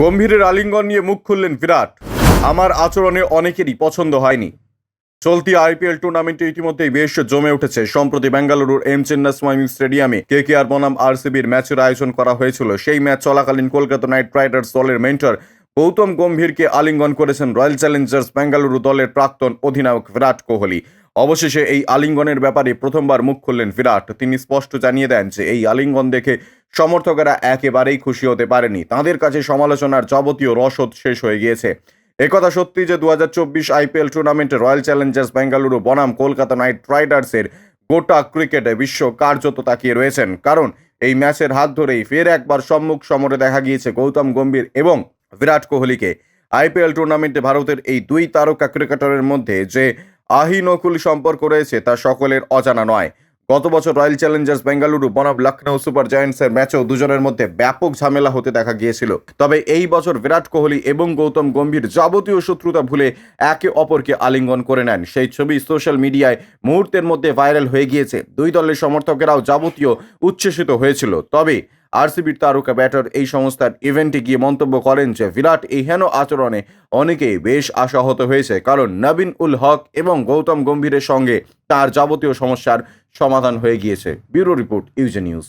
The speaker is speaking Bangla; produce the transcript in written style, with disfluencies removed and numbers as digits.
গম্ভীরের আলিঙ্গন নিয়ে মুখ খুললেন বিরাট। আমার আচরণে অনেকেরই পছন্দ হয়নি। চলতি আইপিএল টুর্নামেন্টে ইতিমধ্যেই বেশ জমে উঠেছে। সম্প্রতি বেঙ্গালুরুর এম চিন্নাস্বামী স্টেডিয়ামে কেকেআর বনাম আরসিবির ম্যাচের আয়োজন করা হয়েছিল। সেই ম্যাচ চলাকালীন কলকাতা নাইট রাইডার্স দলের মেন্টর গৌতম গম্ভীরকে আলিঙ্গন করেছেন রয়্যাল চ্যালেঞ্জার্স বেঙ্গালুরু দলের প্রাক্তন অধিনায়ক বিরাট কোহলি। অবশেষে এই আলিঙ্গনের ব্যাপারে প্রথমবার মুখ খুললেন বিরাট। তিনি স্পষ্ট জানিয়ে দেন যে এই আলিঙ্গন দেখে সমর্থকেরা একেবারেই খুশি হতে পারেনি। তাঁদের কাছে সমালোচনার যাবতীয় রসদ শেষ হয়ে গিয়েছে। একথা সত্যি যে 2024 আইপিএল টুর্নামেন্টে রয়্যাল চ্যালেঞ্জার্স বেঙ্গালুরু বনাম কলকাতা নাইট রাইডার্সের গোটা ক্রিকেটে বিশ্ব কার্যত তাকিয়ে রয়েছেন। কারণ এই ম্যাচের হাত ধরেই ফের একবার সম্মুখ সমরে দেখা গিয়েছে গৌতম গম্ভীর এবং বিরাট কোহলিকে। আইপিএল টুর্নামেন্টে ভারতের এই দুই তারকা ক্রিকেটারের মধ্যে যে আহিনকুল সম্পর্ক রয়েছে তা সকলের অজানা নয়। গত বছর রয়্যাল চ্যালেঞ্জার্স বেঙ্গালুরু বনাম লখনৌ সুপার জায়ান্টসের ম্যাচেও দুজনের মধ্যে ব্যাপক ঝামেলা হতে দেখা গিয়েছিল। তবে এই বছর বিরাট কোহলি এবং গৌতম গম্ভীর যাবতীয় শত্রুতা ভুলে একে অপরকে আলিঙ্গন করে নেন। সেই ছবি সোশ্যাল মিডিয়ায় মুহূর্তের মধ্যে ভাইরাল হয়ে গিয়েছে। দুই দলের সমর্থকেরাও যাবতীয় উচ্ছ্বসিত হয়েছিল। তবে আরসিবির তারকা ব্যাটার এই সংস্থার ইভেন্টে গিয়ে মন্তব্য করেন যে বিরাট এই হেন আচরণে অনেকেই বেশ আশাহত হয়েছে, কারণ নবীন উল হক এবং গৌতম গম্ভীরের সঙ্গে তার যাবতীয় সমস্যার সমাধান হয়ে গিয়েছে। ব্যুরো রিপোর্ট, ইউজে নিউজ।